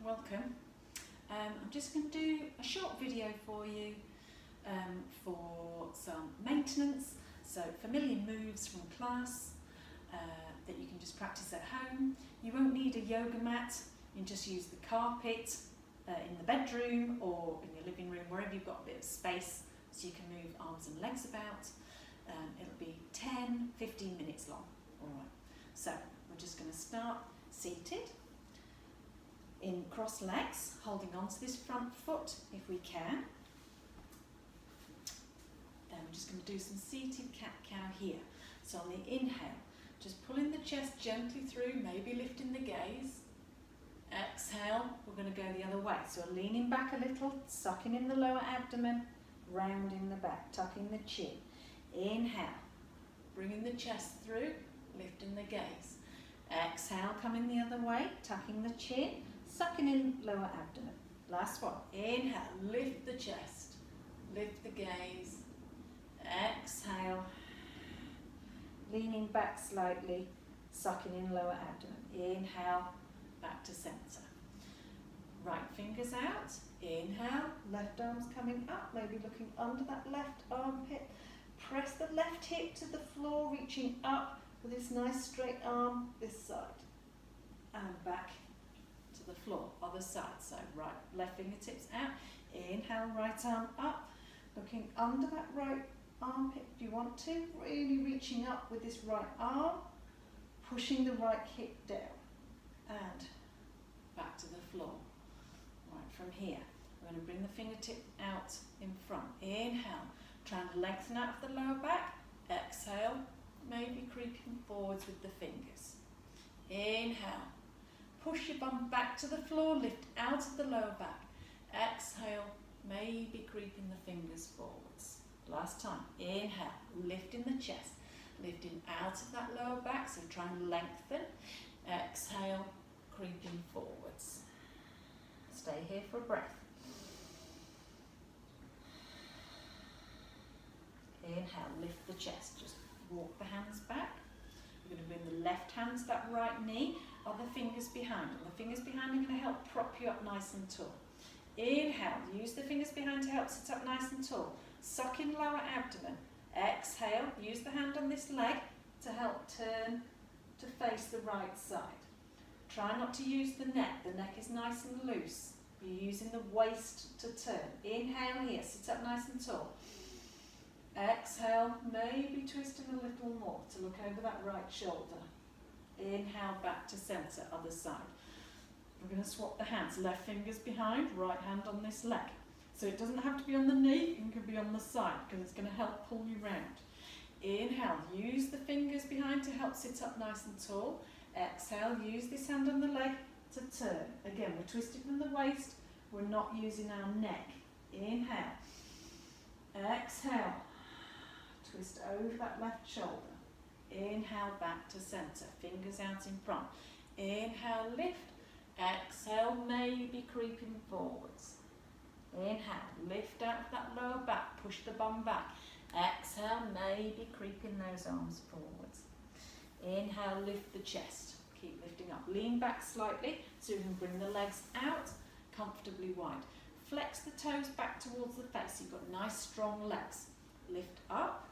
welcome. I'm just going to do a short video for you for some maintenance, so familiar moves from class that you can just practice at home. You won't need a yoga mat, you can just use the carpet in the bedroom or in your living room, wherever you've got a bit of space so you can move arms and legs about. It'll be 10-15 minutes long. Alright, so we're just going to start seated in cross legs, holding on to this front foot if we can. Then we're just going to do some seated cat-cow here. So on the inhale, just pulling the chest gently through, maybe lifting the gaze. Exhale, we're going to go the other way. So we're leaning back a little, sucking in the lower abdomen, rounding the back, tucking the chin. Inhale, bringing the chest through, lifting the gaze. Exhale, coming the other way, tucking the chin, sucking in lower abdomen. Last one. Inhale, lift the chest, lift the gaze. Exhale, leaning back slightly, sucking in lower abdomen. Inhale, back to center. Right fingers out. Inhale, left arm's coming up, maybe looking under that left armpit. Press the left hip to the floor, reaching up with this nice straight arm this side. And back to the floor, other side. So right, left fingertips out. Inhale, right arm up, looking under that right armpit if you want to. Really reaching up with this right arm, pushing the right hip down. And back to the floor. Right, from here, we're going to bring the fingertip out in front. Inhale, try and lengthen out of the lower back. Exhale, maybe creeping forwards with the fingers. Inhale, push your bum back to the floor, lift out of the lower back. Exhale, maybe creeping the fingers forwards. Last time. Inhale, lifting the chest, lifting out of that lower back, so try and lengthen. Exhale, creeping forwards. Stay here for a breath. Inhale, lift the chest, just walk the hands back. We're going to bring the left hand to that right knee, other fingers behind. And the fingers behind are going to help prop you up nice and tall. Inhale, use the fingers behind to help sit up nice and tall. Suck in lower abdomen. Exhale, use the hand on this leg to help turn to face the right side. Try not to use the neck is nice and loose. You're using the waist to turn. Inhale here, sit up nice and tall. Exhale, maybe twisting a little more to look over that right shoulder. Inhale, back to center, other side. We're going to swap the hands, left fingers behind, right hand on this leg. So it doesn't have to be on the knee, it can be on the side because it's going to help pull you round. Inhale, use the fingers behind to help sit up nice and tall. Exhale, use this hand on the leg to turn. Again, we're twisting from the waist, we're not using our neck. Inhale. Exhale. Twist over that left shoulder. Inhale, back to center. Fingers out in front. Inhale, lift. Exhale, maybe creeping forwards. Inhale, lift out of that lower back. Push the bum back. Exhale, maybe creeping those arms forwards. Inhale, lift the chest. Keep lifting up. Lean back slightly so you can bring the legs out comfortably wide. Flex the toes back towards the face. You've got nice strong legs. Lift up.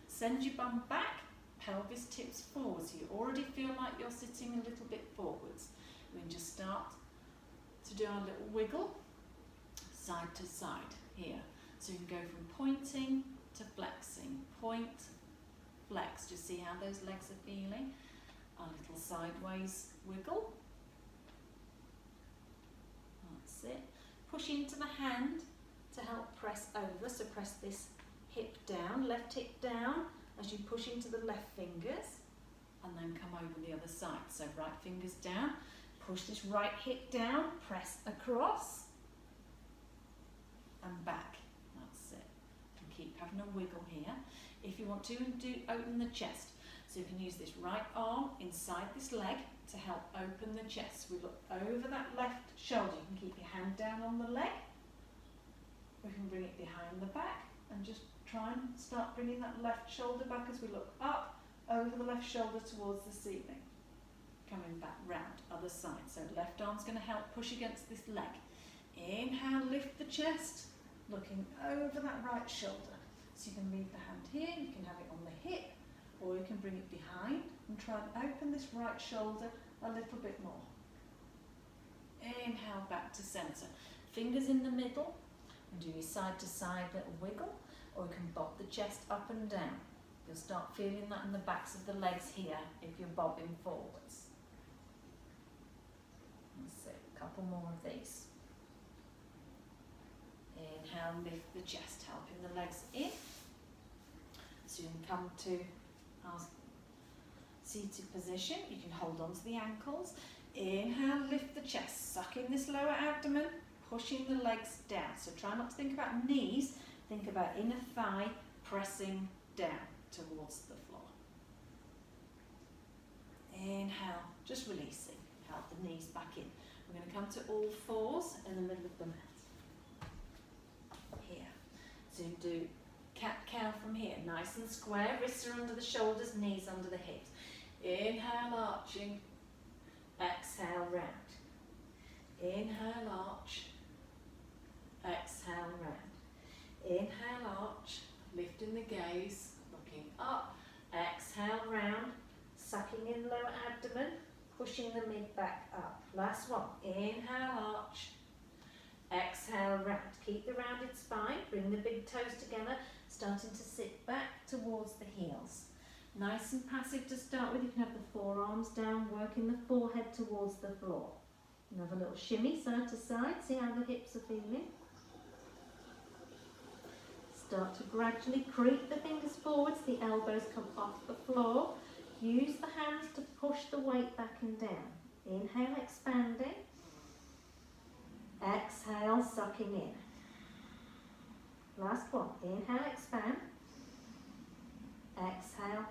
Send your bum back, pelvis tips forwards. You already feel like you're sitting a little bit forwards. We can just start to do our little wiggle, side to side here. So you can go from pointing to flexing. Point, flex. Just see how those legs are feeling. A little sideways wiggle. That's it. Push into the hand to help press over. So press this hip down, left hip down as you push into the left fingers and then come over the other side. So right fingers down, push this right hip down, press across and back. That's it. And keep having a wiggle here. If you want to, open the chest. So you can use this right arm inside this leg to help open the chest. We look over that left shoulder. You can keep your hand down on the leg. We can bring it behind the back and just try and start bringing that left shoulder back as we look up over the left shoulder towards the ceiling. coming back round, other side. So left arm's going to help push against this leg. Inhale, lift the chest, looking over that right shoulder. So you can leave the hand here, you can have it on the hip, or you can bring it behind and try and open this right shoulder a little bit more. Inhale, back to centre. Fingers in the middle, and do your side to side little wiggle, or you can bob the chest up and down. You'll start feeling that in the backs of the legs here if you're bobbing forwards. Let's see, a couple more of these. Inhale, lift the chest, helping the legs in. So you can come to our seated position. You can hold on to the ankles. Inhale, lift the chest, suck in this lower abdomen, pushing the legs down. So try not to think about knees, think about inner thigh pressing down towards the floor. Inhale, just releasing, help the knees back in. We're going to come to all fours in the middle of the mat. Here. So you do cat-cow from here, nice and square, wrists are under the shoulders, knees under the hips. Inhale, arching, exhale, round. Inhale, arch, exhale, round. Inhale, arch, lifting the gaze, looking up, exhale, round, sucking in lower abdomen, pushing the mid back up. Last one, inhale, arch, exhale, round. Keep the rounded spine, bring the big toes together, starting to sit back towards the heels. Nice and passive to start with. You can have the forearms down, working the forehead towards the floor. And have a little shimmy side to side, see how the hips are feeling. Start to gradually creep the fingers forwards, the elbows come off the floor. Use the hands to push the weight back and down. Inhale, expanding. Exhale, sucking in. Last one. Inhale, expand. Exhale,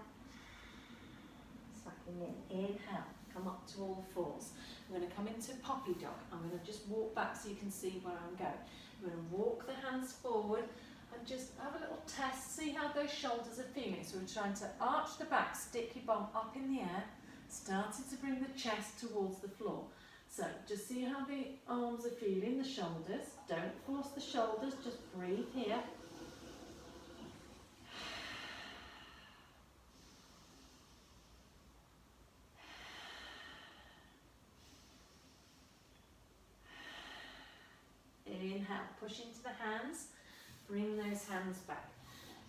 sucking in. Inhale, come up to all fours. I'm going to come into puppy dog. I'm going to just walk back so you can see where I'm going. I'm going to walk the hands forward and just have a little test, see how those shoulders are feeling. So we're trying to arch the back, stick your bum up in the air, starting to bring the chest towards the floor. So just see how the arms are feeling, the shoulders. Don't force the shoulders, just breathe here. Inhale, push into the hands, bring those hands back.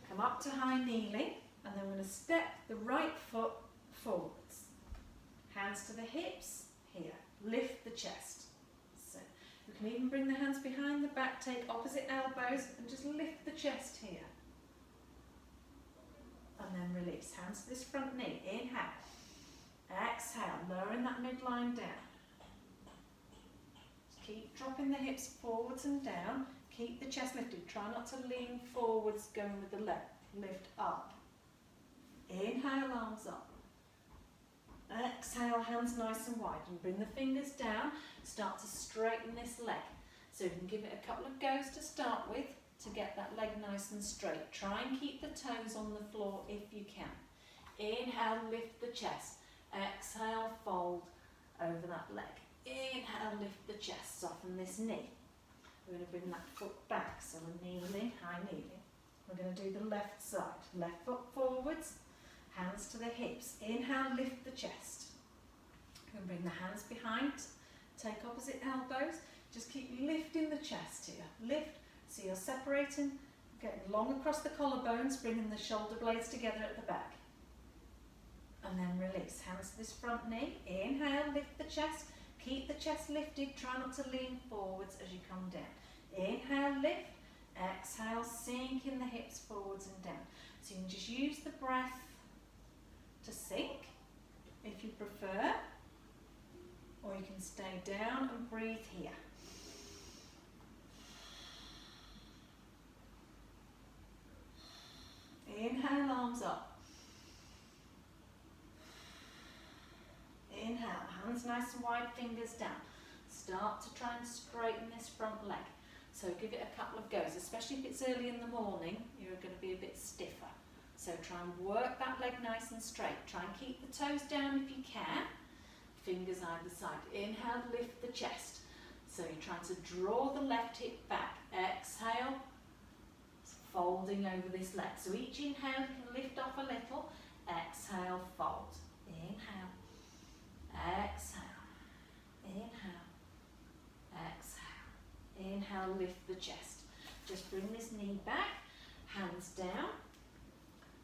Come up to high kneeling, and then we're going to step the right foot forwards. Hands to the hips, here. Lift the chest. So you can even bring the hands behind the back, take opposite elbows, and just lift the chest here. And then release. Hands to this front knee. Inhale. Exhale, lowering that midline down. Keep dropping the hips forwards and down. Keep the chest lifted. Try not to lean forwards going with the leg. Lift up. Inhale, arms up. Exhale, hands nice and wide. And bring the fingers down. Start to straighten this leg. So you can give it a couple of goes to start with to get that leg nice and straight. Try and keep the toes on the floor if you can. Inhale, lift the chest. Exhale, fold over that leg. Inhale, lift the chest, soften this knee. We're going to bring that foot back, so we're kneeling, high kneeling. We're going to do the left side. Left foot forwards, hands to the hips. Inhale, lift the chest. We're going to bring the hands behind, take opposite elbows. Just keep lifting the chest here. Lift, so you're separating, getting long across the collarbones, bringing the shoulder blades together at the back. And then release. Hands to this front knee. Inhale, lift the chest. Keep the chest lifted, try not to lean forwards as you come down. Inhale, lift. Exhale, sink in the hips forwards and down. So you can just use the breath to sink if you prefer, or you can stay down and breathe here. Inhale, arms up. Inhale, hands nice and wide, fingers down. Start to try and straighten this front leg. So give it a couple of goes, especially if it's early in the morning, you're going to be a bit stiffer. So try and work that leg nice and straight. Try and keep the toes down if you can. fingers either side. Inhale, lift the chest. So you're trying to draw the left hip back. Exhale, folding over this leg. So each inhale you can lift off a little. Exhale, fold. Inhale, exhale, inhale, exhale. Inhale, lift the chest. Just bring this knee back, hands down.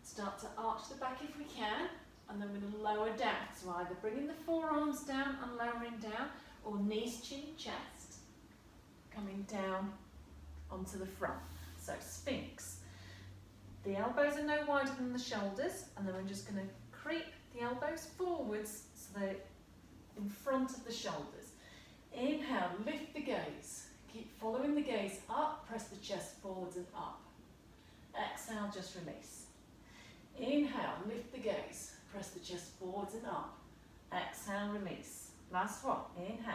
Start to arch the back if we can, and then we're going to lower down. So either bringing the forearms down and lowering down, or knees, chin, chest, coming down onto the front. So Sphinx. The elbows are no wider than the shoulders, and then we're just going to creep the elbows forwards so they're in front of the shoulders. Inhale, lift the gaze. Keep following the gaze up, press the chest forwards and up. Exhale, just release. Inhale, lift the gaze, press the chest forwards and up. Exhale, release. Last one, inhale.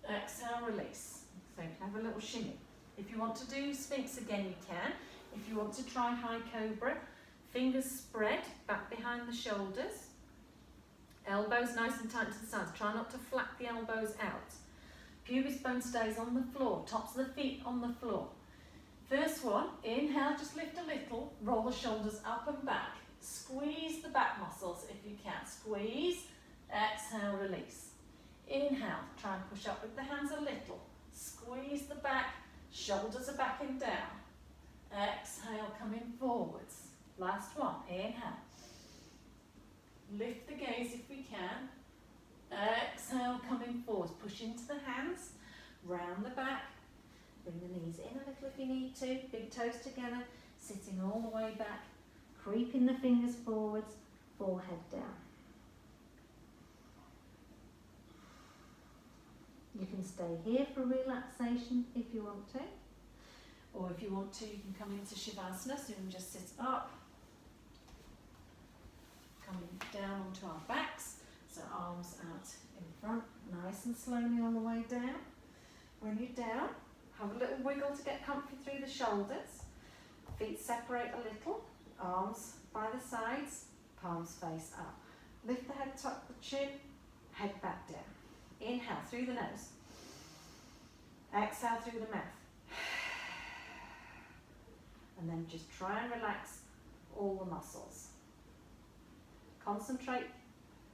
Exhale, release. So you can have a little shimmy. If you want to do Sphinx again, you can. If you want to try High Cobra, fingers spread back behind the shoulders. Elbows nice and tight to the sides. Try not to flap the elbows out. Pubis bone stays on the floor, tops of the feet on the floor. First one, inhale, just lift a little, roll the shoulders up and back. Squeeze the back muscles if you can. Squeeze, exhale, release. Inhale, try and push up with the hands a little. Squeeze the back, shoulders are back and down. Exhale, coming forwards. Last one, inhale. Lift the gaze if we can. Exhale, coming forwards. Push into the hands, round the back. Bring the knees in a little if you need to. Big toes together, sitting all the way back. Creeping the fingers forwards, forehead down. You can stay here for relaxation if you want to. Or if you want to, you can come into Shavasana, so you can just sit up. Coming down onto our backs, so arms out in front, nice and slowly on the way down. When you're down, have a little wiggle to get comfy through the shoulders. Feet separate a little, arms by the sides, palms face up. Lift the head, tuck the chin, head back down. Inhale through the nose. Exhale through the mouth. And then just try and relax all the muscles. Concentrate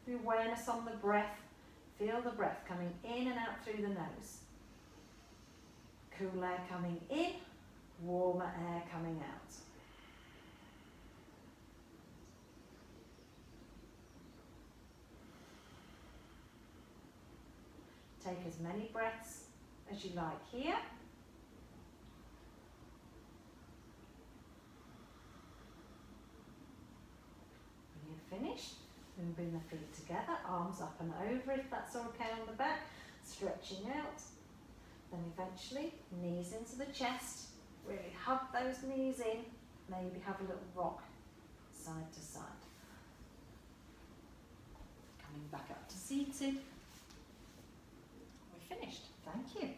the awareness on the breath. Feel the breath coming in and out through the nose. Cool air coming in, warmer air coming out. Take as many breaths as you like here. Finished, then bring the feet together, arms up and over if that's okay on the back, stretching out, then eventually knees into the chest, really hug those knees in, maybe have a little rock side to side. Coming back up to seated, we're finished, thank you.